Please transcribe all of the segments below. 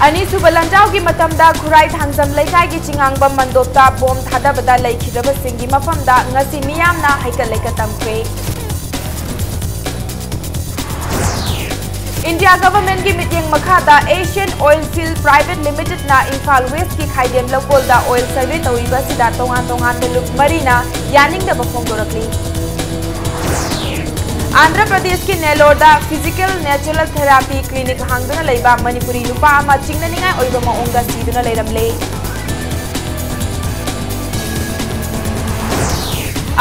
अनीसुबा लंजाउगी मतमदा Khurai थांजम लेकाई चिंगांगबम मंदोपता bomb थादबदा लेखिदबसिंगी मफमदा ngasi miyamna haikal lekatamkre India government ki meeting makhada Asian Oil Field Private Limited na Imphal West ki khaidem lokol da oil survey tawriba sida tongan beluk marina yaning da bafongdorakli Andhra Pradesh ki Nellore da Physical Natural Therapy Clinic hangduna leiba Manipuri nupa ama chingnaningai oiba maongda siduna leiramle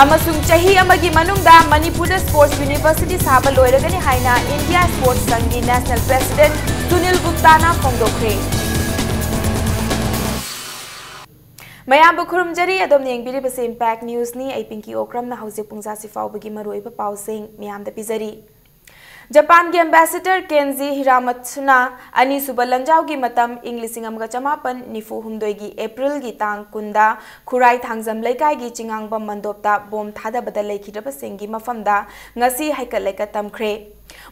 Amasung chahi amagi manungda Manipur Sports University saba loiragani haina India Sports Sanghi National President Sunil Gupta na phongdokre Mayam bukurum jari adom niyang biri basa Impact News ni ay Pinky Okram na hauzik pungza si Fau bagi maruiba pausing miyam da pizari. Japan ki Ambassador Kenji Hiramatsuna ani suba lanjau ki matam Inglising amga chamapan nifu humdoi gi April gi tang kunda kurai thangzam laikai gi chingang bam mandopta bom thada badal laikhidaba singi mafamda ngasi haikal laika tamkre.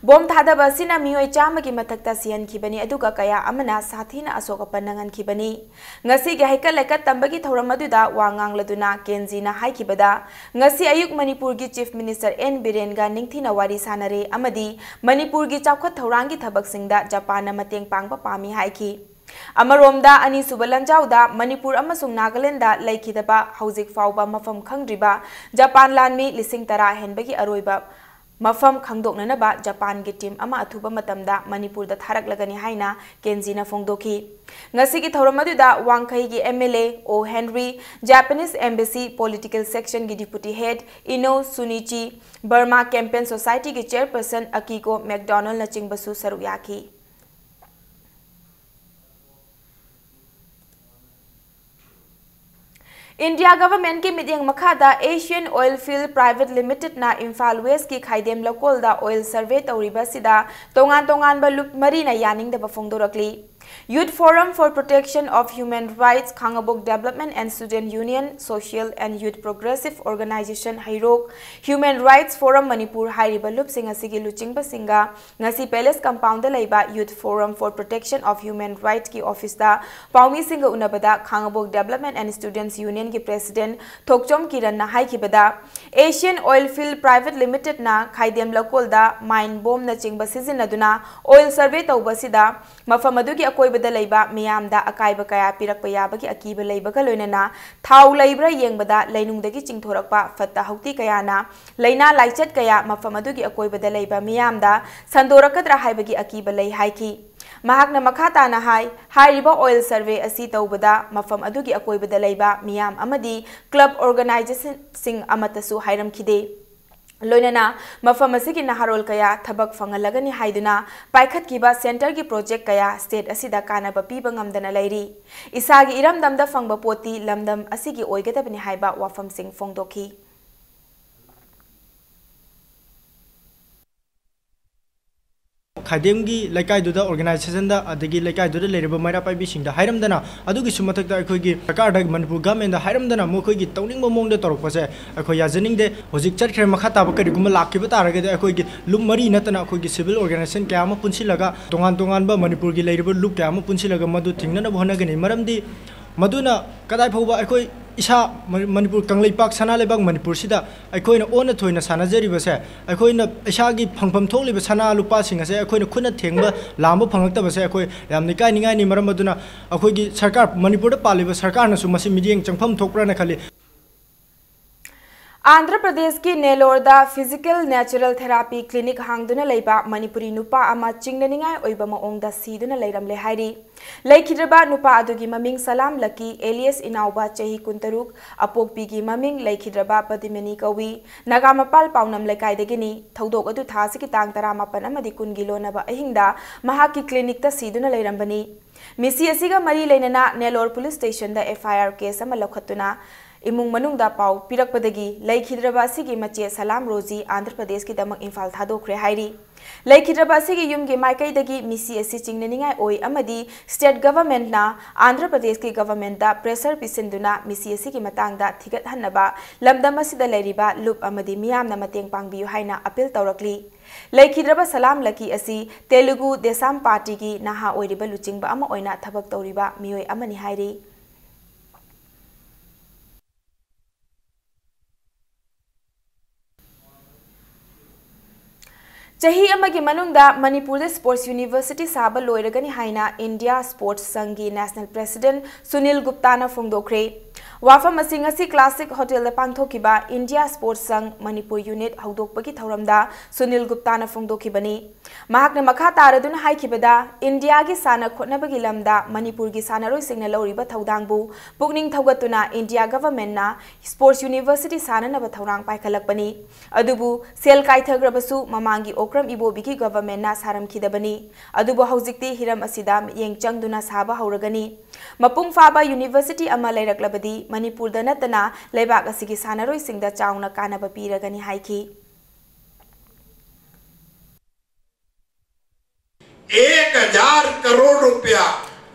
Bom thadaba sina miyoi chama ki mathakta siyan khibani aduga kaya amana sathina asoka panangan khibani ngasi ge haikal laika tambagi thoram aduda wangang laduna Kenji na haikibada ngasi ayuk Manipur gi Chief Minister N Biren ga ningthina wari sanare amadi Manipur gi chawkhat thorang gi thabak singda Japan na mateng pangpa pami haiki Amaromda ani subalanjauda Manipur amasung Nagaland da laikhidaba hauzik fauba mafam khangdriba Japan lanmi lising tara henbagi aroiba Mafam khangdoknanaba Japan gi team ama athuba matamda Manipur da tharak lagani haina Kenji na phongdoki ngasi gi thoram aduda wangkhai gi MLA O Henry Japanese Embassy Political Section gi Deputy Head Ino Sunichi Burma Campaign Society gi Chairperson Akiko McDonald na chingbasu saruk yaki India government ki meeting makhada Asian Oil Field Private Limited na Imphal West ki khaidem lokol da oil survey tawriba sida tongan balup marina yaning da bafongdorakli Youth Forum for Protection of Human Rights Khangabok Development and Student Union Social and Youth Progressive Organization Hairok Human Rights Forum Manipur Hairiba Lup Singh asigi luchingba singa ngasi Palace Compound da leiba Youth Forum for Protection of Human Rights ki office da Paumi Singa unabada Khangabok Development and Students Union ki President Thokchom Kiran na haikibada Asian Oil Field Private Limited na khaidem lokol da mine bomb na chingba sizinaduna oil survey tawba sida mafamadu ki akoibada leiba miyamda akaiba kaya pirakpa yabagi akiba leibaga loinana thau leibra yengbada leinungdagi chingthorakpa fatta hauti kayana leina laichat kaya mafamadu ki akoibada leiba miyamda sandorakadra haibagi akiba lei haiki mahakna makhata na hairiba oil survey asi tawbada mafam adugi akoibada leiba miyam amadi club organization sing amatasu hairam khide Loinana mafam asigi naharol kaya thabak fangalagani haiduna paikhat kiba center ki project kaya state asida kana bapiba ngamdana lairi isagi iramdamda fangba poti lamdam asigi oigadabani haiba wafam sing phongdoki Khademgi laikai duda organization da adagi laikai duda lereba maira pai bi singda hairamdana adugi sumathak da akhoi gi sarkar da Manipur government da hairamdana mokhoi gi tawning momong da torok pase akhoi yajaning de hojik char khre makha ta ba kari gum lakki ba taraga de akhoi gi lum mari natana akhoi gi civil organization kya ma punsilaga tongan ba Manipur gi lereba lup kya ma punsilaga madu thingna na bhona gani maramdi maduna kadai phoba akhoi isa Manipur kanglei pak sana lebak Manipur sida aikoina ona thoina sana jari base aikoina isa gi phangpham thokli ba sana lupa singa se aikoina khuna thengba lamba phangakta base akoi yam nikai ningai ni maram aduna akoi gi sarkar Manipur da paliba sarkar na su masi midieng changpham thokpra na khali Andhra Pradesh ki Nellore da Physical Natural Therapy Clinic hangduna leiba Manipuri nupa ama chingnaningai oiba maongda siduna leiramle hairi Laikhidraba nupa adugi maming Salam Lucky alias Inauba chahi kuntaruk apokpi gi maming Laikhidraba Padimani kawi Nagamapal paunam laikai dagini thaudok adu thasi ki tang taramapan amadi kungilo naba ahingda mahaki clinic ta siduna leirambani misi asiga mari leinana Nellore police station da FIR case ama lokhatuna इमुंग मनुंगदा पाउ पिरकपदगी लेखिद्रबा असिगी मचे सलाम रोजी आंध्र प्रदेश की दमक इम्फाल थादोखरे हाइरी लेखिद्रबा असिगी युमगी माइकैदगी मिसी असि चिंगननिंगाई ओइ अमदी state government ना आंध्र प्रदेश की गवर्नमेंट दा प्रेशर पिसिंदुना मिसी असिगी मतंगदा थिगत हन्नबा लमदम असिदा लेरिबा लुप अमदी मियामना मतेंग पांगबियु हाइना अपील तौरकली लेखिद्रबा सलाम लकी असि तेलुगु देसाम पार्टी की नहा ओइरिबा लुचिंगबा अमा ओइना थबक तौरिबा मियोय अमनि हाइरी चही अमगी मनुंगदा मणिपुर स्पोर्ट्स यूनिवर्सिटी साबा लोइरगनी हाइना इंडिया स्पोर्ट्स संघ की नेशनल प्रेसिडेंट सुनील गुप्ता ना फोंदोखरे वाफम असी क्लासिक होटल पांथोखिबा इंडिया स्पोर्ट्स संघ मणिपुर यूनिट हौदोकपगी थौरमदा सुनील गुप्ता ना फोंदोखिबनी महाकना मखा तारदुन हाइखिबदा इंडिया की साना खोटनबगी लमदा मणिपुर की सानारोइसिंगना लौरिबा थौदांगबु पुकनिंग थौगतुना इंडिया गवर्नमेंट ना स्पोर्ट्स यूनिवर्सिटी साननबा थौरांग पाइखलकपनी अदुबु सेल काइथग्रबसु ममांगी ओक्रम इबोबीगी गवर्नमेंट ना सारमखिदबनी अदुबु हौजिक्ति हिरम असिदा येंग चंगदुना साबा हौरगनी मपुंग फाबा यूनिवर्सिटी अमा लेरक्लबदी मणिपुर दा नतना लेबाक असिगी सानारोइसिंगदा चाउना कानबा पीरगनी हाइखी 1000 करोड़ रुपया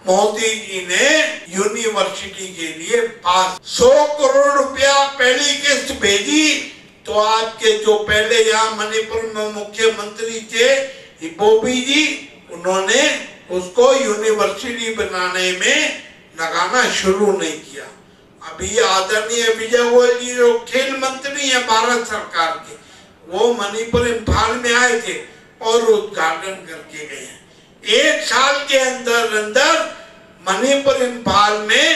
मोदी जी ने यूनिवर्सिटी के लिए पास 100 करोड़ रुपया पहली किस्त भेजी तो आपके जो पहले यहाँ मणिपुर में मुख्यमंत्री थे इबोबी जी उन्होंने उसको यूनिवर्सिटी बनाने में लगाना शुरू नहीं किया। अभी आदरणीय विजय गोयल जी जो खेल मंत्री है भारत सरकार के वो मणिपुर इम्फाल में आए थे और उद्घाटन करके गए हैं। 1 साल के अंदर अंदर मणिपुर इम्फाल में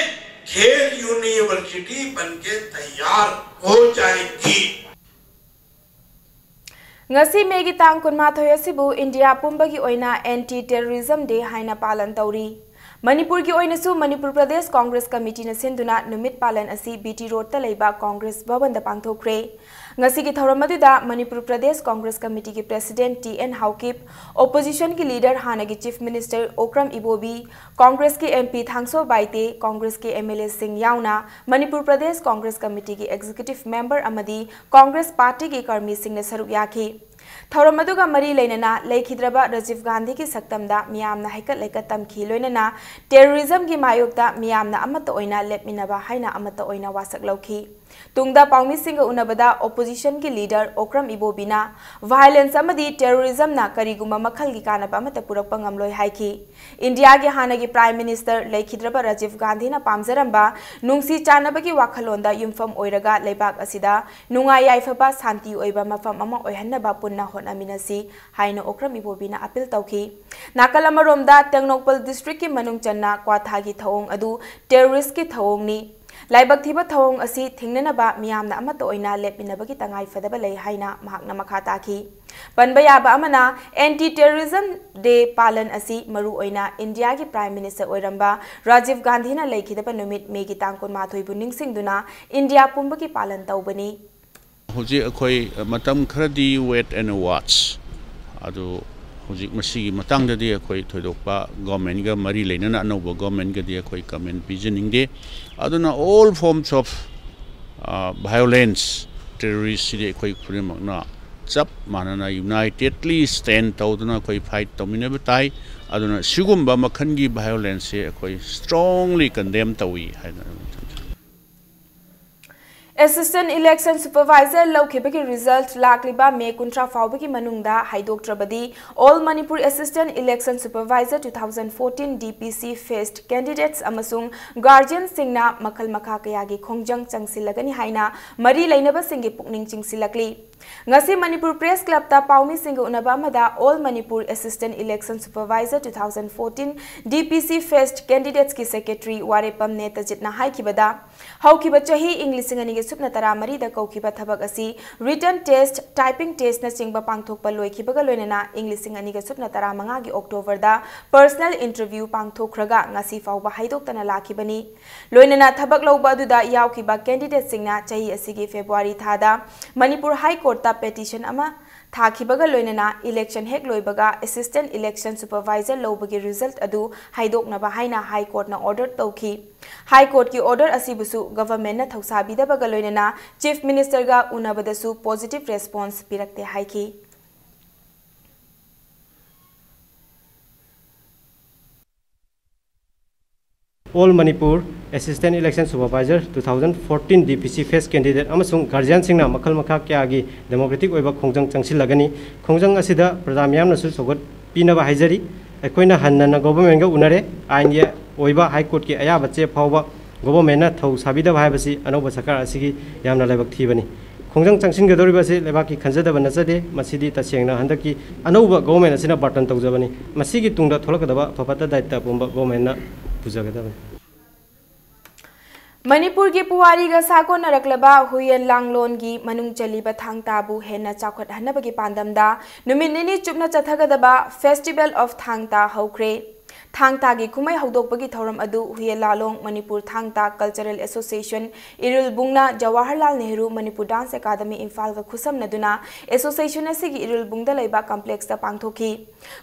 खेल यूनिवर्सिटी बनके तैयार हो जाएगी। ngasi megi tang kunmathoi asibu India pumbagi oina anti terrorism day haina palan tauri Manipur की ओइनसु मणिपुर प्रदेश कांग्रेस कमिटी न सिंधुना नुमित पालन असि बीटी रोड ता लेबा कांग्रेस भवन द पांगथोखरे ngasi की थौरम अदुदा मणिपुर प्रदेश कांग्रेस कमिटी के प्रेसिडेंट टीएन हाउकिप ओपोजिशन की लीडर हाना की चीफ मिनिस्टर ओक्रम इबोबी कांग्रेस के एमपी थांगसो बाइते कांग्रेस के एमएलए सिंह याउना मणिपुर प्रदेश कांग्रेस कमिटी की एग्जीक्यूटिव मेंबर अमदी कांग्रेस पार्टी के कर्मी सिंह ने सरुक याखी थौरम अदुगा मरी लेनना लेखिद्रबा राजीव गांधी की सक्तमदा मियामना हैकत लेकत तमखी लोइनना टेररिज्म की मायोकता मियामना अमत ओइना लेपमिनबा हाइना अमत ओइना वासक लौखी तुंगदा पाउमी सिंह उनबदा ओपोजिशन की लीडर ओक्रम इबोबिना वायलेंस अमदी टेररिज्म ना करीगुमा मखल की कानबा अमत पुरकपा ngamloi हाइखी इंडिया के हानगी प्राइम मिनिस्टर लेखिद्रबा राजीव गांधी ना पामजरंबा नुंगसी चानबगी वाखलोंदा युमफम ओइरगा लेबाक असिदा नुंगा याइफबा शांति ओइबा मफम अमा ओइहन्नबा पुन्ना होनामिनसी हाइना ओक्रम इबोबिना अपील तौखी नाकल अमरोमदा टेंगनोकपल डिस्ट्रिक्ट की मनुंग चन्ना क्वाथागी थौंग अदु टेररिस्ट की थौंगनी लाइबक थिबा थौंग असि थिंगननबा मियामना अमत ओइना लेपिनबगी तंगाई फदबा लei हाइना महाकना मखा ताखी पनबा याबा अमना एंटी टेररिज्म डे पालन असि मरु ओइना इंडिया की प्राइम मिनिस्टर ओइरंबा राजीव गांधी ना लेखिदबा नुमित मेगी तांगकोन माथोइ बुनिंग सिंगदुना इंडिया पुंबगी पालन तौबनी होजी अखोई मतम खरदी वेट एंड वॉच अदु होजी मसीगी मतंगददी अखोई थोइदोकपा गवर्नमेंट गा मरी लेनना अनोबा गवर्नमेंट गदी अखोई कमेंट पिजनिंगदे अदुना all forms of violence terrorist सिदे अखोई खुरिमकना चप मानना यूनाइटेडली स्टैंड तौदना अखोई फाइट तौमिनबा ताई अदुना सिगुम्बा मखनगी वायलेंस से अखोई स्ट्रांगली कंडेम तौई हाइना Assistant Election Supervisor लौखिबगी रिजल्ट लाक्लिबा मे कुंट्रा फाउबगी मनुंगदा हाइदोक्ट्रबदी All Manipur Assistant Election Supervisor 2014 DPC Faced Candidates अमसुंग Guardian सिंगना मखल मखा कयागी खोंगजंग चंगसिलगनी हाइना मरी लेनबा सिंगे पुकनिंग चिंगसिलकली ngasi Manipur Press Club ta paumi sing unaba mada All Manipur Assistant Election Supervisor 2014 DPC Faced Candidates ki Secretary Warepam ne tajitna haikibada haukiba chahi English ngani ge supna tara mari da kaukiba thabak asi written test typing test na singba pangthokpa loikibaga loinana English ngani ge supna tara manga gi October da personal interview pangthokraga ngasi fauba haidoktana lakibani loinana thabak loba adu da yaukiba candidate singna chahi asi gi February thada Manipur High Court court petition थाखिबगा लोइनना election हेक लोइबगा assistant election supervisor लौबगी result अदु हाइदोकनबा हाइना high court ना order तौखी हाई कोर्ट की ऑर्डर असिबुसु गवर्नमेंट ना थौसाबिदबगा लोइनना चीफ मिनिस्टर गा उनबदसु पॉजिटिव रेस्पॉन्स पिरक्ते हाइकी All Manipur Assistant Election Supervisor 2014 DPC Face Candidate amasung guardian singna makhal makha kyagi democratic oiba khongjang changsil lagani khongjang asida pradam yamna su sogot pina ba haijari akoina hanna government ga unare ain ye oiba high court ki aya bache phawba government na thau sabida bhai basi anoba sakar asigi yamna lebak thibani khongjang changsin ga dori basi lebak ki khanjada bana chade masidi tasengna handaki anoba government asina button tawjabani masigi tungda tholakadaba phapata daita bomba government na Manipur की पुवारी गा साको नरकलबा हुयन लांगलोन की मनुंग चलीबा थांग ताबु हेना चाखत हनबगी पांदमदा नुमिनिनी चुपना चथगदबा festival of Thangta हौख्रे Thangta की कुमै हौदोकबगी थौरम अदु हुयन लालोंग Manipur Thangta cultural association इरुल बुंगना जवाहरलाल नेहरू मणिपुर डांस एकेडमी इम्फाल गा खुसम नदुना एसोसिएशन असिगी इरुल बुंगदा लैबा कॉम्प्लेक्स ता पांगथोकी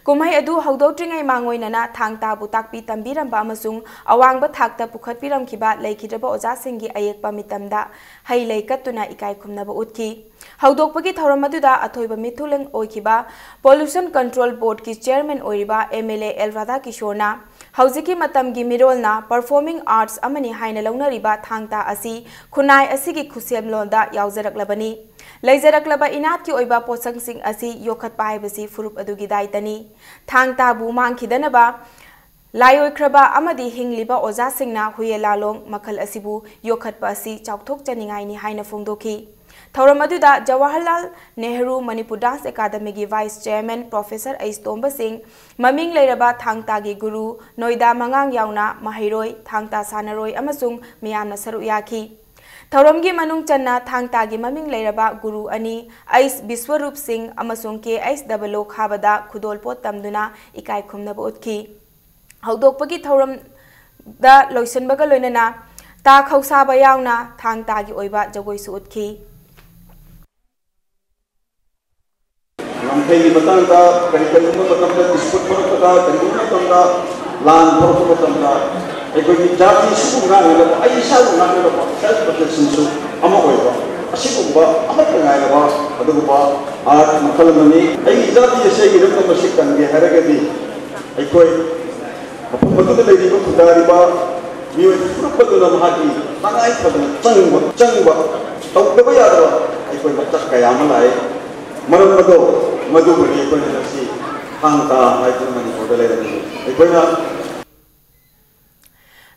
कुमै अदु हौदोक्ट्रिङै मांगोइनना थांगता बु ताकपी तंबीरमबा अमसुंग अवांगबा थाकता पुखतपिरमखिबा लैखिद्रबा ओजासिंगी अयेकपा मितमदा हई लैकत्तुना इकाई खुमनबा उतकी हौदोकपगी थौरम अदुदा अथोइबा मिथुलंग ओइखिबा पोल्यूशन कंट्रोल बोर्ड की चेयरमैन ओइरिबा एमएलए एल राधा किशोरना हौजिकी मतमगी मिरोलना परफॉर्मिंग आर्ट्स अमनी हाइना लौनरिबा थांगता असि खुनाय असिगी खुसेमलोंदा यावजरकलबनी लैजरकलबा इनात की ओइबा पोसंगसिंग असि योखतपा हाइबसि फुरुप अदुगी दायतनी थांगता बु मांगखिदनबा लायोख्रबा अमदी हिंगलिबा ओजासिंगना हुये लालोंग मखल असिबु योखतपा असि चाउथोक चनिंगाइनी हाइना फोंदोखी थौरम अदुदा जवाहरलाल नेहरू मणिपुर डांस एकेडमी की vice chairman professor S Tomba Singh ममिंग लैरबा थांगता की गुरु नोइदा मंगांग यावना महिरोय थांगता सानरोय अमसुंग मियामना सरु याखी थौरम की मनुंग चन्ना थांगता की ममिंग लैरबा गुरु अनि एस विश्वरूप सिंह अमसुंग के एस डबलो खाबदा खुदोलपोत तमदुना इकाई खुमनबा उतकी हौदोकपगी थौरम दा लोइसनबगा लोइनना ता खौसाबा यावना थांगता की ओइबा जगोइसु उतकी कई बतांगा कई कई बतांगा डिस्प्यूट करता कई बतांगा लान करता अखोई जाति सुबुंगा ऐसा उन्नांगो सेल्फ प्रोटेक्शन अमा होइबा असिगुंबा अमतंगायबा अदुगुबा आर्ट मखल मनी ऐ जाति से गिरम मसिक कंगे हरगदी अखोई मफम मदुद लेरिबा खुदारिबा मियो फुरपदुना महागी तंगाई फदन चंगबा तौदबा यादबा अखोई मतक कयाम लाए मरम मदो मधुबनी अखोई नसी थांगता हाइपुर मणिपुर लेरनी अखोइना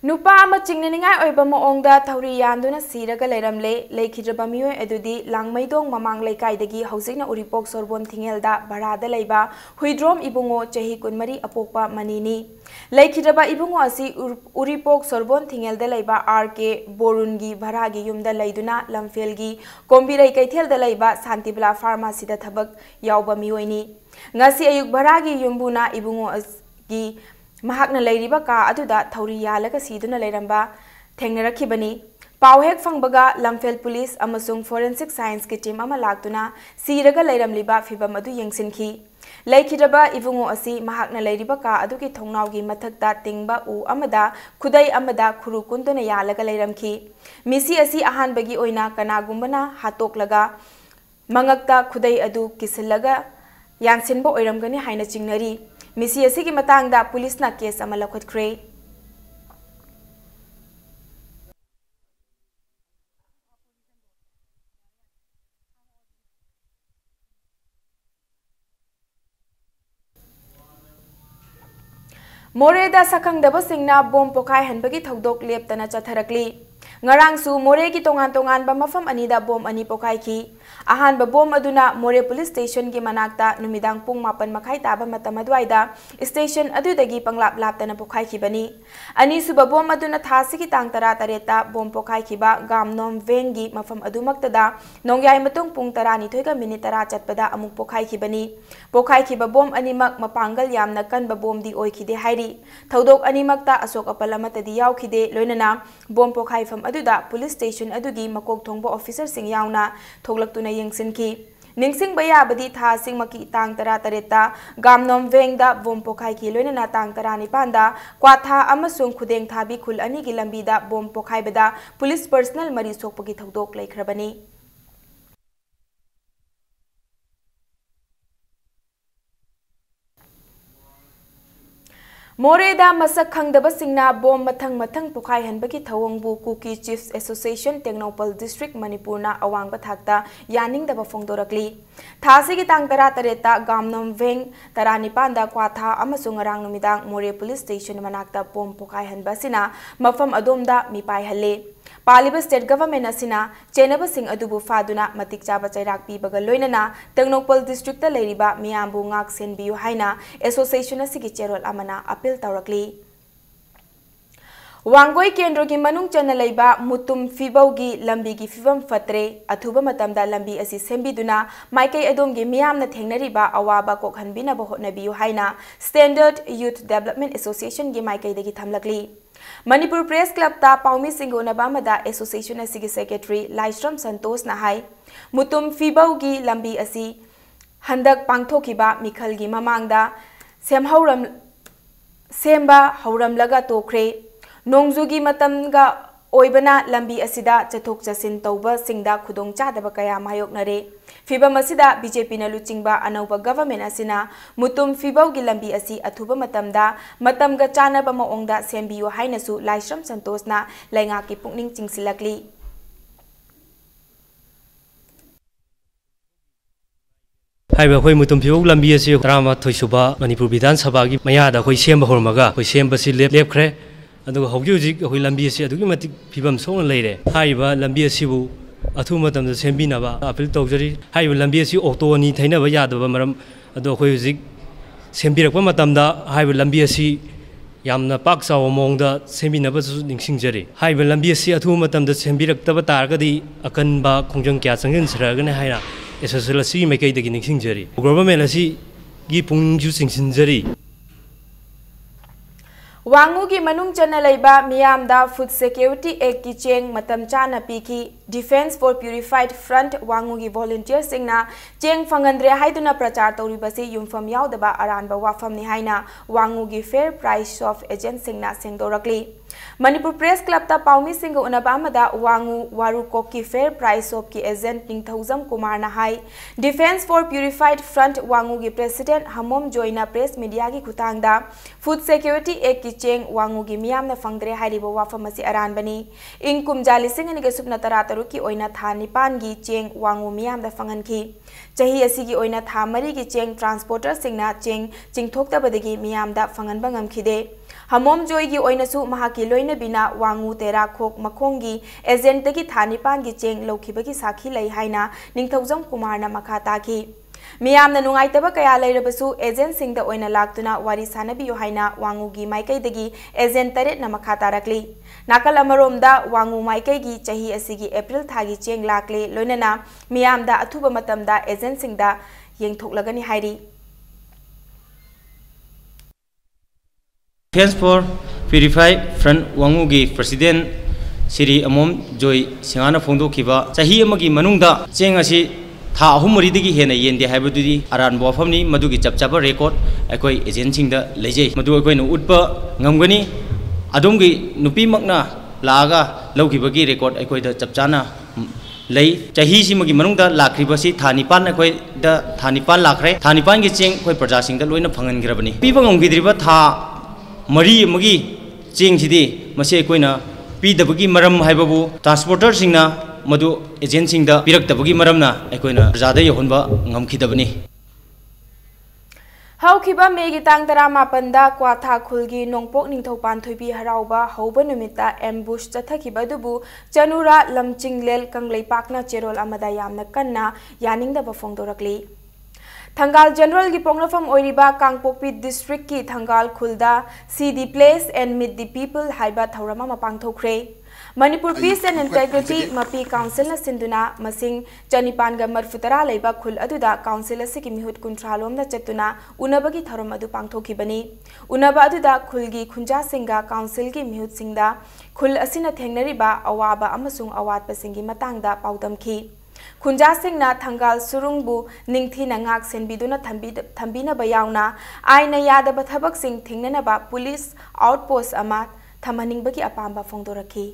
नुपा अमा चिंगनिंगाय ओइबा मोंगदा थौरी यानदुना सीरगा लेरमले लेखिद्रबा मियोय अदुदी लांगमैदोंग ममांग लैकाइदगी हौजिकना उरिपोक सोरबोन थिंगेलदा भारादा लैबा हुइद्रोम इबुंगो चही कुनमरी अपोकपा मनीनी लेखिद्रबा इबुंगो असि उरिपोक सोरबोन थिंगेलदा लैबा आरके बोरुनगी भारागी युमदा लैदुना लमफेलगी कोम्बिरै कैथेलदा लैबा शांतिबला फार्मेसीदा थबक यावबा मियोयनी ngasi ayuk bharagi yumbuna ibungo gi mahakna leiriba ka aduda thauri yalaga siduna leiramba thengnarakibani pawhek phangbaga lamfel police amasung forensic science ki team ama laktuna siraga leiramliba fibam adu yengsinki leikiraba ibungo asi mahakna leiriba ka adugi thongnawgi mathakta tingba u amada khudai amada khuru kunduna yalaga leiramki misi asi ahanbagi oina kanagumbana hatoklaga mangakta khudai adu kisilaga यानसिनबो ओइरमगनी हाइना चिंगनरी मिसी असिगी मतांगदा पुलिसना case अमा लखतख्रे मोरेदा सखंगदबो सिंगना बोम पोखाय हनबगी थौदोक लेपतना चथरकली ngarangsu more ki tongan ba mafam anida bom ani pokai ki ahan ba bom aduna more police station ki manakta numidang pung mapan makhai taba matam adwaida station adudagi panglap laptana pokai ki bani ani suba bom aduna thasi ki tang tara tareta bom pokai ki ba gamnom vengi mafam adumaktada nongyai matung pung tara ni thoiga minute tara chatpada amuk pokai ki bani pokai ki ba bom ani mak mapangal yamna kan ba bom di oi ki de hairi thodok ani makta asok apalamata di yaw ki de loinana bom pokai fam aduda police station adugi makok thongbo officer sing yauna thoglak tuna yengsin ki Ningsing bayabadi tha singmaki tang tara tareta gamnom vengda bom pokhai ki loinana tang tara nipanda kwatha amasung khudeng thabi khul ani gi lambida bom pokhai bada police personnel mari sokpagi thodok laikhrabani. Moreda masak khangdaba singna bom mathang pokhai hanbagi thawongbu Kuki Chiefs Association Tengnopal District Manipur na awangba thakta yaningdaba fongdorakli thasigi tang tara tareta gamnom veng taranipanda kwatha amasung arang numidang More Police Station manakta bom pokhai hanba sina mafam adomda mipai halle Paliba State Government asina chenaba sing adubu faduna matik chaba chairak pibaga loinana Tengnopal District ta leiriba miyambu ngak senbiyu haina association asigi cherol amana appeal tawrakli Wangoi Kendro ki manung chana leiba mutum fibaugi lambi gi fibam fatre athuba matamda lambi asi sembiduna maikai adom gi miyamna thengnariba awaba kokhanbina ba hotnabiyu haina Standard Youth Development Association gi maikai dagi thamlakli Manipur Press Club ta Paumi Singona Bamada Association asigi Secretary Laishram Santos na hai mutum fibaugi lambi asi handak pangthokiba mikhalgi mamangda semba hauram laga tokre Nongzugi matamga oibana lambi asida chathok chasin tauba singda khudong chadaba kaya mayoknare fibam asida BJP na luchingba anauba government asina mutum fibaugi lambi asi athuba matamga chanaba maongda sembiyo hainasu Laishram Santos na lainga ki pukning chingsilakli Haiba khoi mutum phibau lambi asi rama thoisuba Manipur Bidhan Sabha gi mayada khoi semba hormaga khoi semba si lepkhre aduga hauji khoi lambi asi adugi matik phibam song leire haiba lambi asi bu athu matam da sembina ba appeal tawjari haiba lambi asi auto ni thaina ba yadaba maram adu khoi hujik sembirakpa matam da haiba lambi asi yamna pak saw mongda sembina ba su ningsingjari haiba lambi asi athu matam da sembirakta ba targadi akan ba khongjang kya changjin sragane haina SSLC mai kai dagi ningsingjari government asi gi pungju singsinjari Wangugi manung chana leiba miyamda Food Security Act ki cheng matam chana piki Defense for Purified Front Wangugi volunteers singna cheng fangandre haiduna prachar tawribasi yumfam yaudaba aranba wafam ni haina Wangugi Fair Price of Agent singna sengdorakli Manipur Press Club ta Paumi Singh unabamada Wangu Waru Koki Fair Price of ki agent Ningthauzam Kumar na hai Defense for Purified Front Wangu gi President Hamom Joina Press Media gi khutangda Food Security Act ki cheng Wangu gi miyam na fangdre haribo wafamasi aran bani ingkum jali singani ge supna tarataru ki oina tha nipan gi cheng Wangu miyam da fangan ki chahi asi gi oina tha mari gi cheng transporter singna cheng chingthokta badagi miyam da fangan bangam khide Hamom Joy gi oinasu mahaki loina bina Wangu tera khok makhongi agent gi thanipan gi cheng lokhibagi sakhi lai haina Ningthauzam Kumar na makhata ki miyamna nungaitaba kaya lairabasu agent singda oina laktuna wari sanabi yo haina Wangu gi maikai dagi agent taret na makhata rakli nakal amaromda Wangu maikai gi chahi asigi April thagi cheng lakle loinana miyamda athuba matamda agent singda yengthoklagani hairi Defense for Purified Front Wangu gi President Siri Amom Joy Singana Fondo Kiba Sahi Amagi Manungda Cheng asi Tha Ahumari digi hena yende haibadudi aran bofamni madugi chapchapa record akoi agenting da leje madu akoi nu utpa ngamgani adumgi nupi makna laga lawgibagi record akoi da chapchana lei chahi simagi manungda lakribasi thanipan akoi da thanipan lakre thanipan gi cheng koi praja singda loina phangan grabani piba ngomgidriba tha mari magi cheng sidi mase koina pidabagi maram haibabu transporter singna madu agent singda piraktabagi maramna akoina prajada yohonba ngamkhidabani Haukiba megi tang tara mapanda kwatha khulgi nongpok ningthaupan thoibi harauba hauba numita ambush chathakiba dubu chanura lamchinglel kangleipakna cherol amada yamna kanna yaningda bafongdorakli Thangal General ki pongrafam oiriba Kangpokpi District ki Thangal Khulda See the Place and Meet the People haiba thaurama mapangthokre Manipur Peace and Integrity Mapi Council na sinduna masing chanipan ga marfutara leiba khul aduda council asiki mihut kuntralom na chetuna unabagi tharom adu pangthokibani unaba aduda khulgi khunja singa council ki mihut singda khul asina thengnariba awaba amasung awat pasingi matangda paudamki खुंजासिंगना थंगाल सुरुंगबु निंगथीना ngak senbiduna thambina bayauna aina yadaba thabak-sing thingnanaba police outpost ama thamaningbagi apamba phongdoraki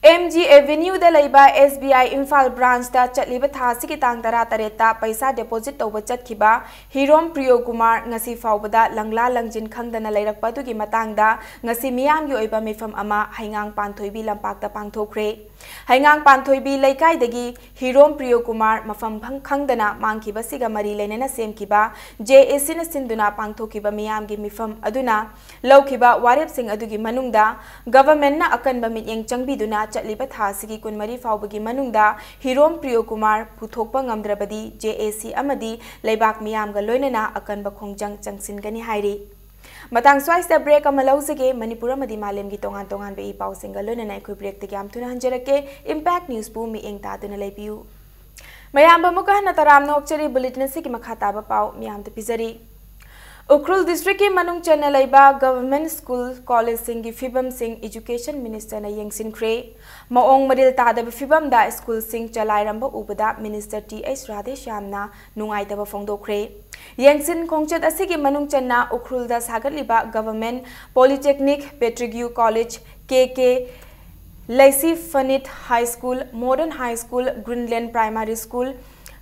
MG Avenue da laiba SBI Imphal branch da chatliba thasi ki tang tara tareta paisa deposit tawba chatkiba Hirom Priyo Kumar ngasi fawbada langla langjin khangdana lairakpa tu gi matangda ngasi miyam gi oiba mifam ama haingang panthoibi lampakta pangthokre haingang panthoibi laikai dagi Hirom Priyo Kumar mafam khangdana mangkiba siga mari leinena semkiba JAC na sinduna pangthokiba miyam gi mifam aduna lawkiba warep sing adugi manungda government na akanba mityeng changbiduna चलिबा थासिगी कुनमरी फावबगी मनुंगदा हिरोम प्रियो Kumar पुथोकपा ngamdrabadi JAC amadi leibak miyamga loinana akanba khongjang changsingani hairi matang swaista break amalawsege manipur amadi malemgi tongan tongan be pau singa loinana khoi break te gyam thuna hanjarake impact news pu mi engta duna leibiu mayamba muka na taram nokchari bulletin sigi makhata ba pau miyam te pizari Ukhrul district ki manung chana laiba government school college sing gi fibam sing education minister na yengsin kre maong maril tada ba fibam da school sing chalai ramba ubada minister TH Radhe Shyamna nungai da ba phongdo kre yengsin khongchat asigi manung chana Ukhrul da sagat liba government polytechnic petrigu college KK Lacy Fanit high school modern high school Greenland primary school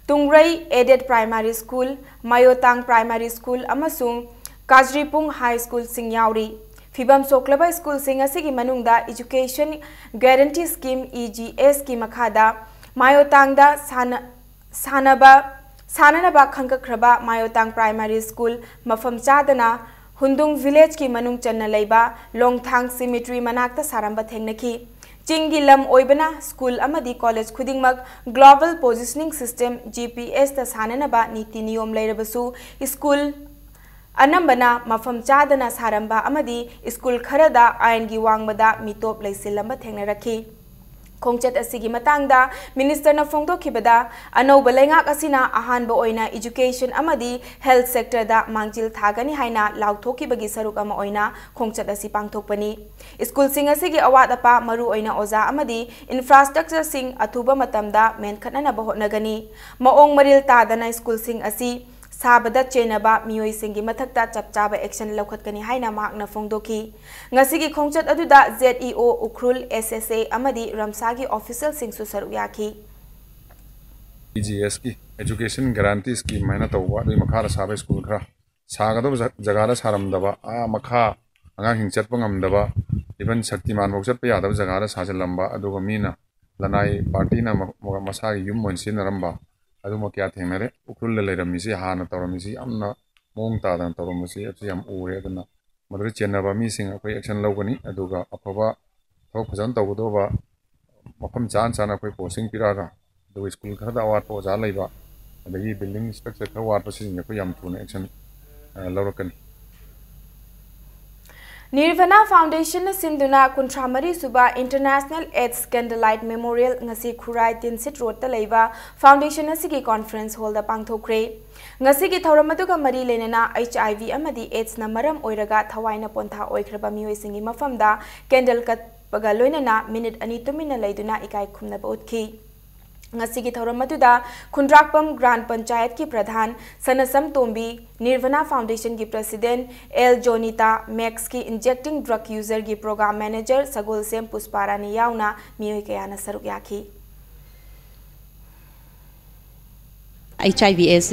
Tungrai Aided Primary School, Mayotang Primary School, amasung Kajripung High School sing yauri. Fibam Soklaba School sing asigi manungda Education Guarantee Scheme EGS ki makhada Mayotang da sananaba khangkakraba Mayotang Primary School mafam chadana Hundung Village ki manung channa laiba Longthang Cemetery manakta saramba thengnaki Chingi lam oibana school amadi college khudingmak global positioning system GPS ta sananaba niti niyom lairabasu school anambana mafam chadana saramba amadi school kharada ain gi wangmada mitop laisilamba thengnarakhi khongchat asigi matangda minister na phongdo khibada anoba laingak asina ahanba oina education amadi health sector da mangjil thagani haina lauthoki bagi saruk ama oina khongchat asi pangthokpani school sing asigi awat apa maru oina oza amadi infrastructure sing athuba matamda men khanana ba hotnagani maong maril tadana school sing asi sabada chenaba miyoi singi mathakta chapchaba action lawkhatkani haina mahakna phongdoki ngasigi khongchat aduda ZEO Ukhrul SSA amadi Ramsagi official singsu saru yakhi EGS ki education guarantee scheme maina tawwa dei makha ra sabe school khra sagado jaga ra saramdaba a makha anga hingchat pangamdaba even shaktiman bokchat pa yadaba jaga ra sajalamba aduga mina lanai party na masagi yum monsin ramba aduma kya thengnare Ukhrul le leiramisi hana tawramisi amna mong ta dan tawramisi apsi am ure aduna madri chenaba mi sing akoi action lawgani aduga afaba thok phajan tawdoba mafam chan chana akoi posting piraga aduga school khada awat po ja leiba adagi building structure kha wat pasin akoi yam thuna action lawrakani Nirvana Foundation na sinduna Kuntramari Suba International AIDS Candlelight Memorial ngasi Khurai Tinsit Road ta leiba Foundation asigi conference hall da pangthokre ngasi thauramatuga mari lenena HIV amadi AIDS na maram oiraga thawaina pontha oikraba mioi singi mafamda candle kat baga loinana minute ani tumina leiduna ikai khumna ba utki ngasigi thauramatuda Khundrakpam Grand Panchayat ki Pradhan Sanasam Tombi Nirvana Foundation ki President L Jonita Max ki Injecting Drug User ki Program Manager Sagol Sem Pusparani yauna miyoi kayana saruk yakhi HIV/AIDS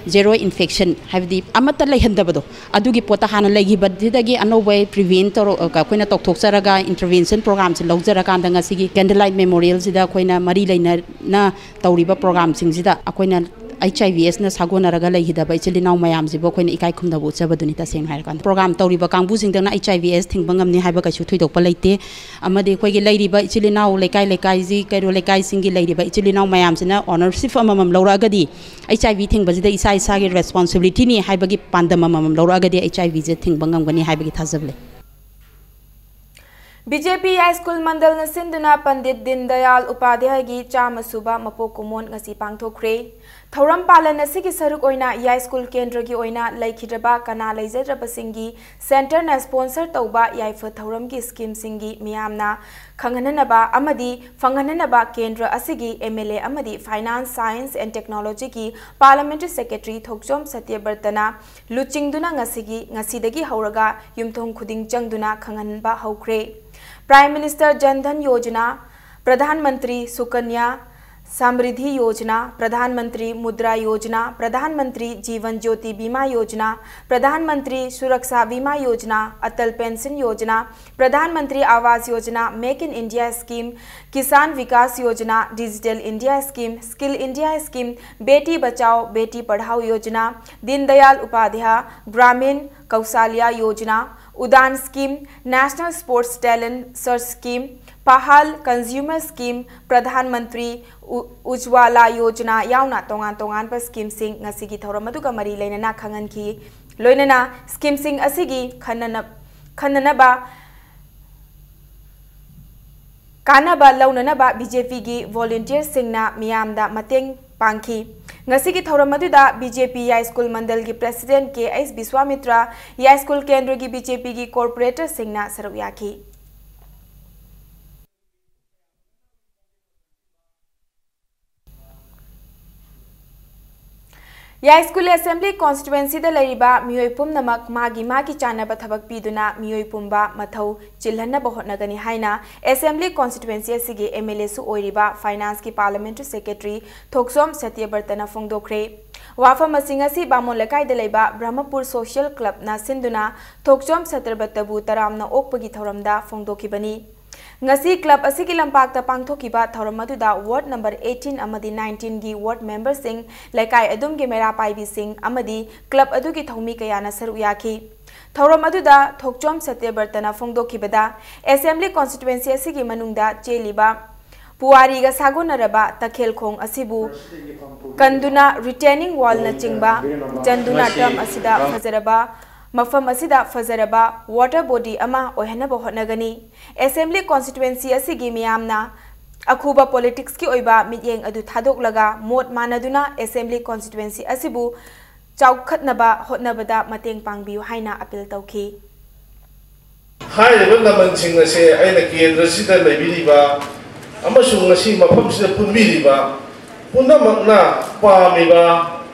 zero infection habdi amata leihandabado adugi pota hana leigibadidagi anobai prevent toro koina tokthokcharaga intervention program si lawjarakanda ngasigi candlelight memorial sida koina mari leina na tawriba program singsida akoina HIV/AIDS na sagonaraga leihidaba ichilinaw mayam jibo koina ikai khumdabu chabaduni ta seng hairkan program tawriba kangbu singdana HIV/AIDS thingbangamni haiba kaisu thoidokpa leite amade koigi leiriba ichilinaw lekai ji kairo lekai singi leiriba ichilinaw mayam sina ownership amamam lawragadi HIV thingba isa gi responsibility ni haibagi pandam amam lawragadi HIV je thingbangam gani haibagi thajable BJP high school मंडल न सिंधुना पंडित दीनदयाल उपाध्याय की चामसुबा मपोक कुमोन ngasi पांगथोखरे थौरम पालन असि सरुक ओइना याई school केंद्र की ओइना लैखिद्रबा कना लैजद्रबसिंगी सेंटर न स्पॉन्सर तौबा याइफ थौरम की स्कीम सिंगी मियामना खंगननबा अमदी फंगननबा केंद्र असिगी एमएलए अमदी फाइनेंस साइंस एंड टेक्नोलॉजी की पार्लियामेंट्री सेक्रेटरी थोकचोम सत्यवर्तना लुचिंगदुना ngasiदगी हौरगा युमथोंग खुदिंग चंगदुना खंगनबा हौख्रे प्राइम मिनिस्टर जन धन योजना, प्रधानमंत्री सुकन्या समृद्धि योजना, प्रधानमंत्री मुद्रा योजना, प्रधानमंत्री जीवन ज्योति बीमा योजना, प्रधानमंत्री सुरक्षा बीमा योजना, अटल पेंशन योजना, प्रधानमंत्री Awas Yojana, make in India scheme, किसान विकास योजना, digital India scheme, skill India scheme, Beti Bachao Beti Padhao योजना, दीनदयाल उपाध्याय ग्रामीण कौशल्या योजना, उड़ान scheme, national sports talent search scheme, पहाल कंज्यूमर स्कीम, प्रधानमंत्री उज्ज्वला योजना यावना तोंगान तोंगान पर स्कीम सिंग ngasi थौरम अदुगा मरी लेनना खंगनखी लोइनना स्कीम सिंग असिगी खन्ननबा कानबा लौननबा बीजेपी की वॉलंटियर सिंगना मियामदा मतेंग पांखी ngasi की थौरम अदुदा बीजेपी या स्कूल मंडल की प्रेसिडेंट के एस विश्वामित्रा या स्कूल केंद्र की बीजेपी की कॉर्पोरेटर सिंगना सरुक याखी या स्कूल असेंबली कॉन्स्टिट्युएंसी द लैरिबा मियोय पुमनमक मागी चानब थबक पीदुना मियोय पुंबा मथौ चिल्हनब होटनगनी हाइना असेंबली कॉन्स्टिट्युएंसी असिगी एमएलए सु ओइरिबा फाइनेंस की पार्लियामेंट्री सेक्रेटरी थोकसोम सत्यवर्तना फोंदोखरे वाफम असी बामोन लकाइद लेबा ब्रह्मपुर सोशल क्लब ना सिंधुना थोकसोम सत्यवर्तबु तरामना ओकपगी थौरमदा फोंदोखिबनी ngasi club asigi lampakta pangthokiba thauram aduda ward number 18 amadi 19 gi ward members sing laikai adum gi mera paibi sing amadi club adugi thomi kayana saru yakhi thauram aduda thokchom satyabartana phongdokhibada assembly constituency asigi manungda cheliba puari ga sagonaraba takhel khong asibu kanduna retaining wall na chingba chanduna term asida fazaraba मफम असिदा फजरबा water body अमा ओहनब होनगनी assembly constituency असिगी मियामना अखुबा politics की ओइबा मियेंग अदु थादोकलगा मोट मानदुना असेंबली कॉन्स्टिट्युएंसी असिबु चाउखतनबा होनबदा मतेंग पांगबियु हाइना अपील तौखी हाइबा लमनसिंग असे आइना केंद्र सिदा लेबिरिबा अमसुंग ngasi मफम सिदा पुनबिरिबा पुनमकना पामिबा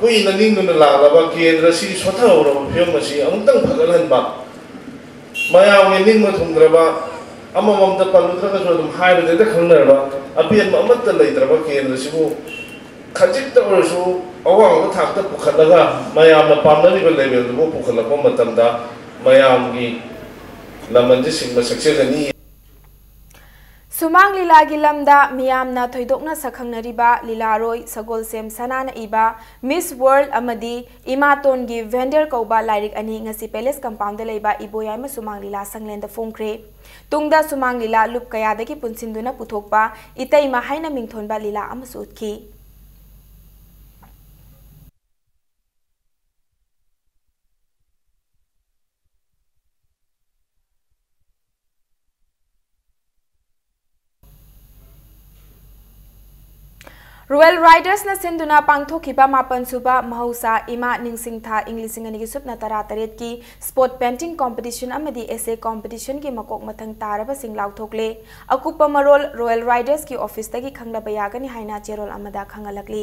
कोई ननिंग न लालबा केंद्र सी स्वथौरब फिल्म सी अमुतंग फगलहनबा मयाम ने निंग मथुंद्रबा अममम त पलुद्रगा जोदम हाइबदे द खंगनरबा अपियन अमत लैद्रबा केंद्र सिबु खजिक तवरसु अवांग थाक त पुखलगा मयाम न पामनरिबा लेवल दु पुखलको मतमदा मयाम की लमनजि सिंग सक्सेस अनि सुमांग लीला की लमदा मियामना थोइदोकना सखंगनरिबा लीलारोय सगोल सेम सनाना इबा मिस वर्ल्ड अमदी इमातोन की वेंडर कौबा लाइरिक अनि ngasi पैलेस कंपाउंड लेबा इबोयाम सुमांग लीला संगलेंद फोंख्रे तुंगदा सुमांग लीला लुप कयादगी पुनसिंदुना पुथोकपा इतैमा हाइना मिंगथोनबा लीला अमसु उत्खी रॉयल राइडर्स न सिंधुना पांगथोखिबा मापन सुबा महौसा इमा निंगसिंगथा इंग्लिशिंग अनि सुपना तरा तरेत की स्पोर्ट पेंटिंग कंपटीशन अमदी एसे कंपटीशन की मकोक मथंग तारबा सिंग लाउथोकले अकुपा मरोल रॉयल राइडर्स की ऑफिस तगी खंगलबा यागनी हाइना चेरोल अमदा खंगलकली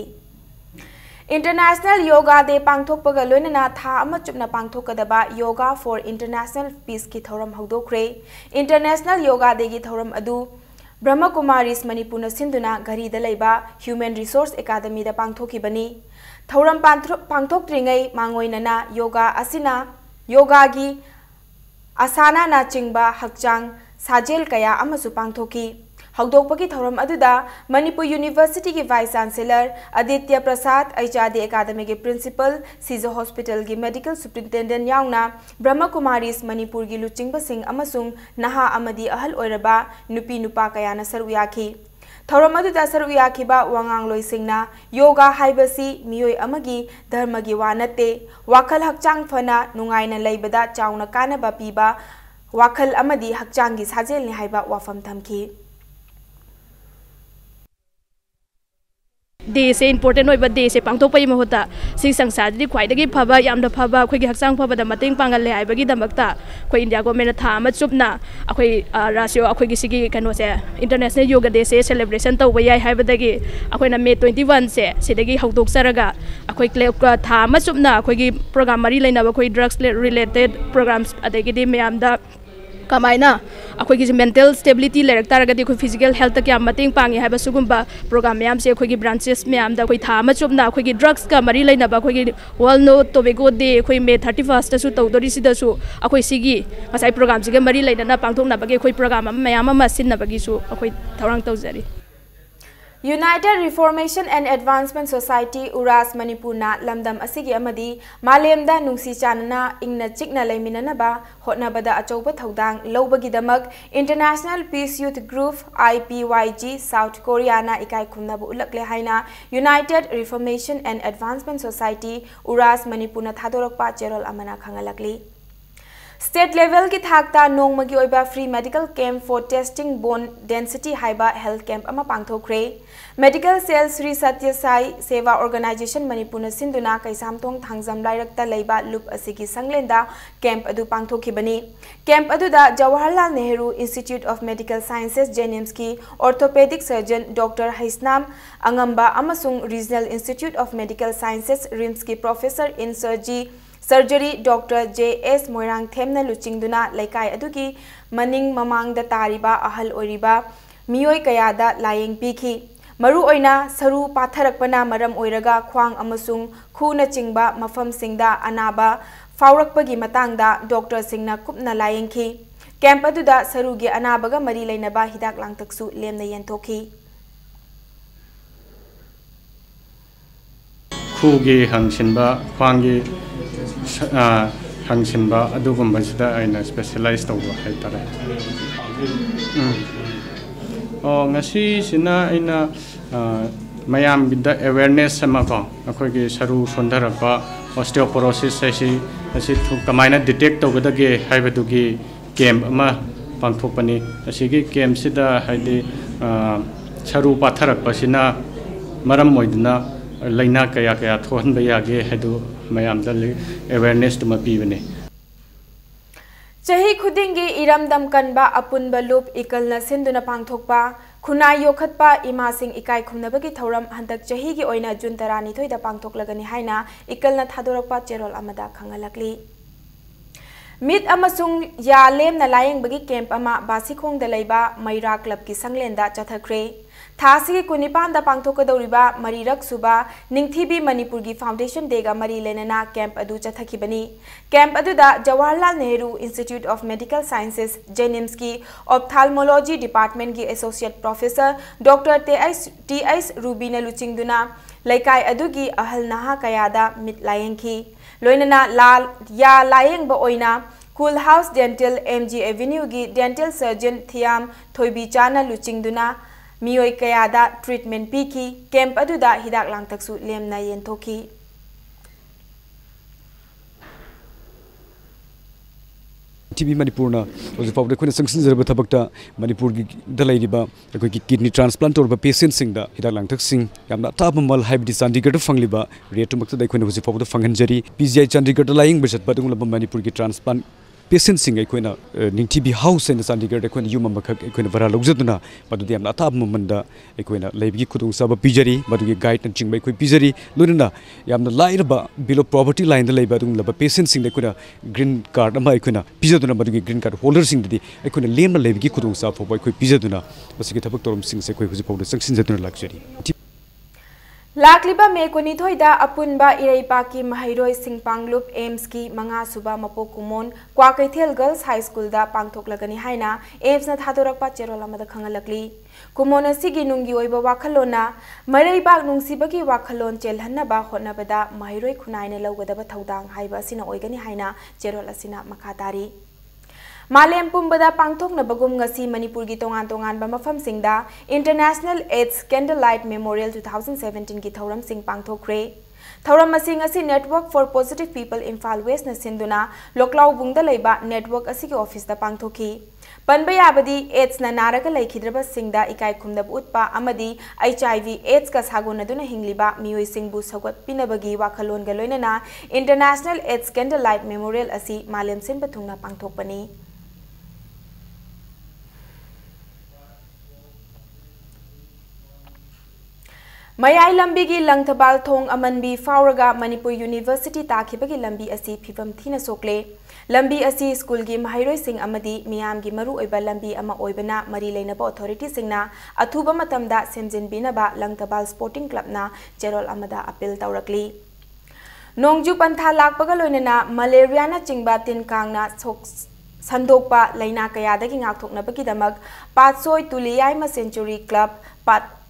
इंटरनेशनल योगा डे पांगथोकपगा लोइनना था अमा चुपना पांगथोकदबा योगा फॉर इंटरनेशनल पीस की थौरम हौदोखरे इंटरनेशनल योगा डे की थौरम अदु ब्रह्मकुमारीस मणिपुर सिंधुना घरी दलैबा ह्यूमन रिसोर्स एकेडमी दा पांगथोखिबनी थौरम पांगथोक्त्रिङै मांगोइनना योगा असिना योगागी आसाना ना चिंबा हकचांग साजेल कया अमसु पांगथोखि हौदोकपगी थौरम अदुदा मणिपुर यूनिवर्सिटी की वाइस चांसलर आदित्य प्रसाद एचआरडी एकेडमी के प्रिंसिपल सीजो हॉस्पिटल की मेडिकल सुप्रिंटेंडेंट याउना ब्रह्मकुमारीस मणिपुर की लुचिंगबसिंग अमसुंग नहा अमदी अहल ओइरबा नुपी नुपा कयाना सरुक याखी थौरम अदुदा सरुक याखिबा वांगांगलोइसिंगना योगा हाइबसी मियोय अमगी धर्म की वा नते वाखल हकचांग फना नुंगाइना लैबदा चाउना कानबा पीबा वाखल अमदी हक्चांगी साजेलनि हाइबा वाफम थमखी डे से इम्पोर्टेंट होइबा डे से पांगथोपई महुता सि संसारदि ख्वाइदगी फबा यामदा फबा अखोइगी हक्चांग फबदा मतेंग पांगले हाइबगी दमकता अखोइ इंडिया गवर्नमेंट था अमा चुपना अखोइ राशियो अखोइगी सिगी कनो से इंटरनेशनल योगा डे से सेलिब्रेशन तौबा याइ हाइबदगी अखोइना मे 21 से सिदगी हौदोकसरगा अखोइ क्लेब था अमा चुपना अखोइगी प्रोग्राम मरी लेनाबा अखोइ ड्रग्स रिलेटेड प्रोग्राम्स अदगिदि मयामदा कमायना अखोइगी मेंटल स्टेबिलिटी लेरक तारगदि अखोइ फिजिकल हेल्थ क्या मतेंग पांगे हाइबा सुगुम्बा प्रोग्राम मयाम से अखोइगी ब्रांचेस मयाम दा अखोइ था अमा चुपना अखोइगी ड्रग्स का मरी लेनाबा अखोइगी वर्ल्ड नो टोबैको डे अखोइ मे 31 तसु तौदोरि सिदसु अखोइ सिगी मसाइ प्रोग्राम सिगे मरी लेना पांगथोकनाबगे अखोइ प्रोग्राम मयाम अमा सिन्नबगी सु अखोइ थौरांग तौजरी United Reformation and Advancement Society Uras Manipur na lamdam asigi amadi malemda nungsi chanana ingna chikna leiminanaba hotnabada achouba thodang lobagi-damak International Peace Youth Group IPYG South Korea na ikai khumnabu ulakle haina United Reformation and Advancement Society Uras Manipur na thadorokpa cherol amana khangalakli State level ki thakta nongmagi oiba free medical camp for testing bone density haiba health camp ama pangthokre Medical Sales Sri Satya Sai Seva Organization Manipur na sinduna kaisamthong thangjam lairakta leiba loop asigi sanglenda camp adu pangthokhibani camp adu da Jawaharlal Nehru Institute of Medical Sciences JNIMS ki orthopedic surgeon Dr. Haisnam Angamba amasung Regional Institute of Medical Sciences RIMS ki professor in Surgery Dr. J.S. Moirang Themna Luchingduna Laikai Adugi Maning Mamang da Tariba Ahal Oriba Miyoi Kayada Laying Piki Maru Oina Saru Patharakpana Maram Oiraga Kwang Amasung Khuna Chingba Mafam Singda Anaba Faurakpagi Matangda Dr. Singna Kupna Laying Ki Camp Aduda Sarugi Anabaga Mari Lainaba Hidak Langtaksu Lemna Yentoki Kugi Hangsinba Kwangi Hangsinba adugumbaisida aina specialized tawba haitare ngasi sina aina mayam bida awareness sama ko akhoi saru sondarapa osteoporosis asi kamaina detect tawgadage haibadugi camp ama pangthopani asigi camp sida haidi saru patharakpa sina maram moidna laina kaya kaya thohan bayage haidu mayam dali awareness to mapibane Chahi khudingi iramdam kanba apunba loop ikalna sinduna pangthokpa khunai yokhatpa imasing ikai khumnabagi thoram handak chahi gi oina June 12 da pangthoklagani haina ikalna thadorakpa cherol amada khangalakli Mit amasung ya lemna layeng bagi camp ama basikhong da leiba Maira club ki sanglenda chathakre Thasi Kunipan da Pangthoka Doriba Marirak Suba Ningthibi Manipur gi Foundation Dega Mari Lenana Camp Adu Chathakibani Camp Adu da Jawaharlal Nehru Institute of Medical Sciences JNIMS ki Ophthalmology Department ki Associate Professor Dr. T.S. Rubina Luchingduna Laikai Adu gi Ahal Naha Kayada Mit Layeng ki Loinana Lal Ya Layeng Ba Oina Cool House Dental MG Avenue gi Dental Surgeon Thiam Thoibi Chana Luchingduna Miyoi Kayada treatment piki camp aduda hidak langtaksu lemna yentoki TV Manipur na ozu pawde khuna sangsin zerba thabakta Manipur gi dalai riba koi ki kidney transplant or ba patient sing da hidak langtak sing yamna tabamal haibdi Chandigarh fangliba retu makta dai khuna ozu pawde fanganjari PGI Chandigarh laing besat badung laba Manipur gi transplant patient sing aikoina ningthibi house in Chandigarh aikoina yum amakak aikoina vara logzaduna badudi amna tab mamanda aikoina leibgi khudung saba pijari badugi guide and chingbai koi pijari lunina yamna lairba below poverty line da leiba dung laba patient sing aikoina green card ama aikoina pijaduna badugi green card holder sing di aikoina lemna leibgi khudung sa fo koi pijaduna basigi thabak torom sing se koi huji pawde sangsin jaduna luxury Lakliba me kunithoida apunba Iraipaki Mahairoi Singpanglup Aims ki manga suba mapo kumon Kwakaithel Girls High School da pangthoklagani haina Aims na thadorakpa cherol amada khangalakli kumon asigi nungi oiba wakhalona Maraibak nungsibagi wakhalon chelhanaba hotnabada Mahairoi khunaina lawgadaba thodang haiba asina oigani haina cherol asina makhatari Malem Pumbada Pangthok na bagum ngasi Manipur gi tongan ba mafam singda International AIDS Candlelight Memorial 2017 gi thoram sing pangthokre Thauram masing asi Network for Positive People Imphal West na sinduna Loklau bungda leiba network asigi office da pangthoki. Panba yabadi AIDS na naraga laikhidraba singda ikai khumda utpa amadi HIV AIDS ka sagonaduna hingliba miyoi singbu sagot pinabagi wakhalon ga loinana International AIDS Candlelight Memorial asi malem sin bathungna pangthokpani. Mayai lambi gi langthabal thong amanbi fauraga Manipur University takibagi lambi asi phibam thina sokle. Lambi asi school gi mahairoi sing amadi miyam gi maru oiba lambi ama oibana mari leinaba authority singna athuba matamda semjin binaba langthabal sporting club na cherol amada appeal taurakli. Nongju pantha lakpaga loinana malaria na chingba tin kangna sandokpa laina kayadagi ngakthoknabagi damak patsoi tuliyai ma century club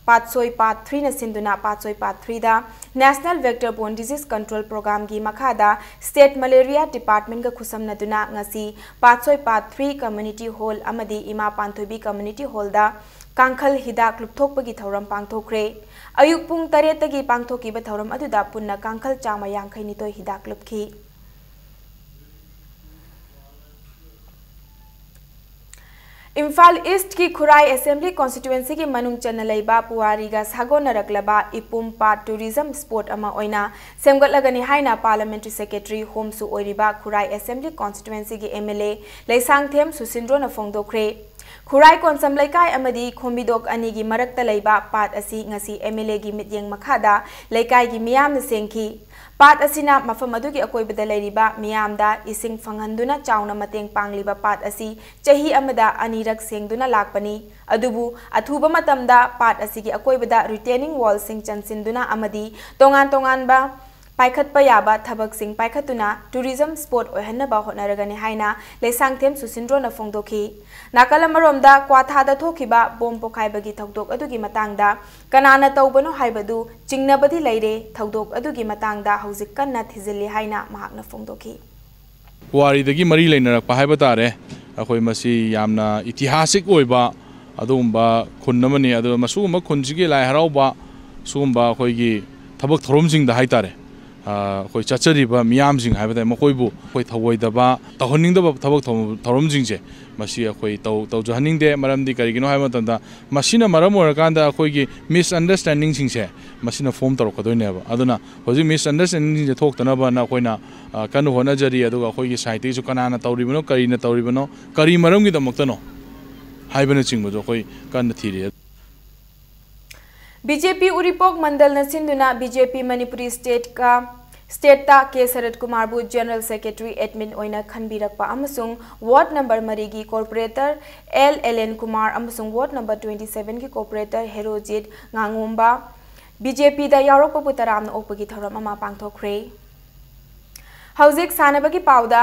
Patsoi Part 3 na sinduna Patsoi Part 3 da National Vector-Borne Disease Control Program gi makhada State Malaria Department ga khusam na duna ngasi Patsoi Part 3 Community Hall amadi Ima Panthobi Community Hall da Kangkhal Hidak lupthokpagi thauram pangthokre ayuk pung 8 tagi pangthoki ba thauram aduda punna Kangkhal chama yangkhai nitoi hidak lupki. Imphal East की खुराई Assembly Constituency की मनुंग चन्नलैबा पुवारीगा सागोनरकलबा इपुम part tourism sport अमा ओइना सेमगतलगनी हाइना पार्लियामेंट्री सेक्रेटरी होमसु ओइरिबा खुराई Assembly Constituency की MLA लैसांगथेम सुसिंद्रो न फोंगदोख्रे खुराई कोनसम लैकाय अमदी खोमिदोक अनिगी मरक्ता लैबा पार्ट असी ngasi MLA की मित्यंग मखादा लैकाय की मियाम न सेंखी पार्ट असिना मफम अदुगी अकोइबदा लैरिबा मियामदा इसिंग फंगहंदुना चाउना mateंग पांगलिबा पार्ट असी चही अमदा अनिरक सेंगदुना लाकपनी अदुबु अथुबा मतमदा पार्ट असिगी अकोइबदा रिटेनिंग वॉल सिंग चनसिंदुना अमदी तोंगान तोंगानबा पाइखतपा याबा थबक सिंग पाइखतुना टूरिज्म स्पोर्ट ओहन्नबा होनरगनि हाइना लेसांगथेम सुसिंद्रो न फोंगदोखी नाकलमरोमदा क्वाथादा थोखिबा बोम पोखाइबगी थौदोक अदुगी मतांगदा कनाना तौबनो हाइबदु चिंगनबदी लैरे थौदोक अदुगी मतांगदा हौजिक कन्ना थिजिल्ली हाइना महाकना फोंगदोखी वारीदगी मरी लेनरकपा हाइबा तारे अखोय मसी यामना ऐतिहासिक ओइबा अदुगुंबा खुन अमनी अदु मसुगुंबा खुनजिगी लाइ हराउबा सुगुंबा अखोयगी थबक थरोमजिंगदा हाइतारे कोई चचरीबा मियामजिंग हाइबदा मकोइबु कोई थवोइदबा तहनिंगदबा थबक थरोमजिंगजे मसी अखोई तौजहनिंगदे मरमदी करिगिनो हाइबा तंदा मसीना मरम ओरकांदा अखोइगी मिसअंडरस्टैंडिंग सिंगसे मसीना फॉर्म तरोकदोइनेबा अदुना होजि मिसअंडरस्टैंडिंग सिंगजे थोक्तनबा ना अखोइना कनु होनाजरी अदुगा अखोइगी साइटिसु कनाना तौरिबनो करिना तौरिबनो करि मरमगी दमक्तनो हाइबना चिंगबजो अखोइ कन्न थिरि BJP उरीपोक मंडल न सिंधुना BJP मणिपुरी स्टेट ता के शरद कुमार बु जनरल सेक्रेटरी एडमिन ओइना खनबिरकपा अमसुंग वार्ड नंबर 3 की कॉर्पोरेटर LLN कुमार अमसुंग वार्ड नंबर 27 की कॉर्पोरेटर हेरोजित गांगोंबा BJP दा यारोकपु तरामन ओपगी थरम अमा पांगथोख्रे हौजिक सानबगी पाउदा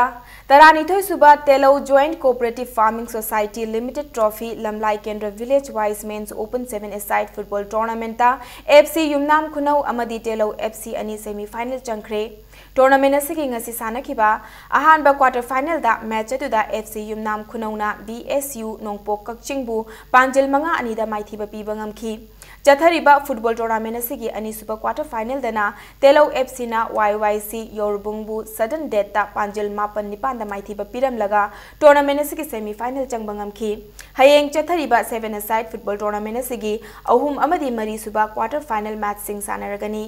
तरानिथोय सुबा Telo joint cooperative farming society limited trophy लमलाई केंद्र village wise men's open 7-a-side football tournament FC Yumnam Khunou अमदी तेलो FC अनि सेमीफाइनल चंख्रे टूर्नामेंट असगी ngasi सानखिबा अहानबा क्वार्टर फाइनल दा मैच अदुदा FC युमनाम खुनौना BSU नोंपोक कक्चिंगबु पांजल मंगा अनिदा माइथिबा पीबा ngamखि चथरिबा फुटबॉल टूर्नामेंट असगी अनिसुबा क्वार्टर फाइनल दना तेलो FC ना YYC योरबुंगबु सडन डेट ता पांजल मापन निपान दा माइथिबा पिरम लगा टूर्नामेंट असगी सेमीफाइनल चंगबा ngamखि हयेंग चथरिबा 7-a-side फुटबॉल टूर्नामेंट असगी अहुम अमदी मरी सुबा क्वार्टर फाइनल मैच सिंग सानरगनी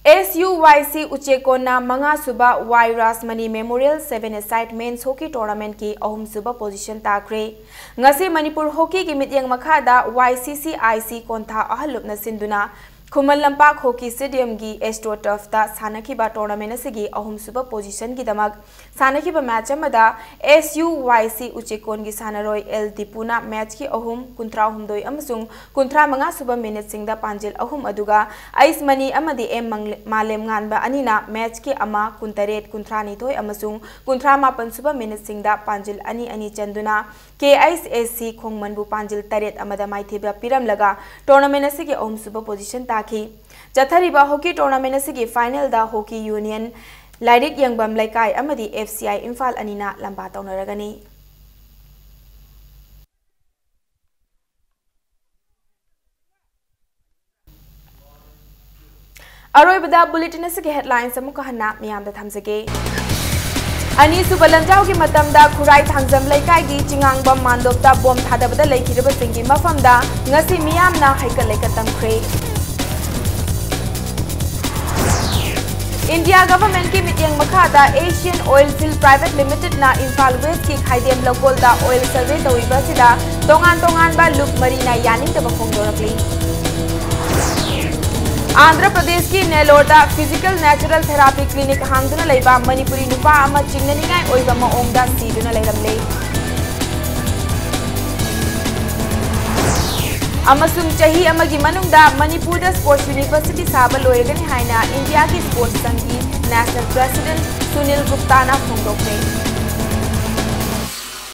SUYC उचेकोना मंगा सुबा Y Rasmani memorial 7-a-side men's hockey tournament की अहुम सुबा पोजीशन ताख्रे ngasi मणिपुर हॉकी की मित्यंग मखादा YCCIC कोंथा अहलुपना सिंधुना खुमल लंपाक हॉकी स्टेडियम की एस्ट्रो टर्फ ता सानखिबा टूर्नामेंट असगी अहुम सुबा पोजीशन की दमक सानखिबा मैच अमदा SUYC उचेकोन की सानरोय एल दीपुना मैच की अहुम 39 अमसुंग 95 सुबा मिनट सिंगदा पांजिल अहुम अदुगा आइस मनी अमदी एम मालेम गानबा अनिना मैच की अमा 39 39 अमसुंग 98 सुबा मिनट सिंगदा पांजिल अनि अनि चंदुना KISSC खोंगमनबु पांजिल 8 अमदा माइथिबा पिरम लगा टूर्नामेंट असगी अहुम सुबा पोजीशन चथरिबा हॉकी टूर्नामेंट असगी फाइनल दा हॉकी यूनियन लाइरिक यंगबम लाइकाई अमदी FCI इम्फाल अनिना लंबा तौनरगनी अरोइबदा बुलेटिन असके हेडलाइंस अमुक हन्ना मियामदा थमजगे अनि सुबलंजाव की मतमदा खुराई थांगजम लेकाई चिंगांगबम मांदोपता बोम थादबदा लेखिरब सिंगी मफमदा ngasi मियामना हाइकल लेकतमख्रे इंडिया गवर्नमेंट की मीटिंग मखादा Asian oil field private limited ना इम्फाल वेस्ट की खाइदेम लकोलदा ऑयल सर्वे तौइबसिदा तोंगान तोंगान बा लुक मरीना यानिंगतब फोंदोरकली आंध्र प्रदेश की नेलोरदा फिजिकल नेचुरल थेरापी क्लिनिक हांगदुना लेबा मणिपुरी नुपा अमा चिंगनिंगाई ओइबा मओंगदा सीदुना लेरमले अमसुंग चाही अमगी मनुंगदा मणिपुरदा स्पोर्ट्स यूनिवर्सिटी साबा लोयगनि हाइना इंडिया की स्पोर्ट्स संघ की नेशनल प्रेसिडेंट सुनील गुप्ता ना फोंदोकरे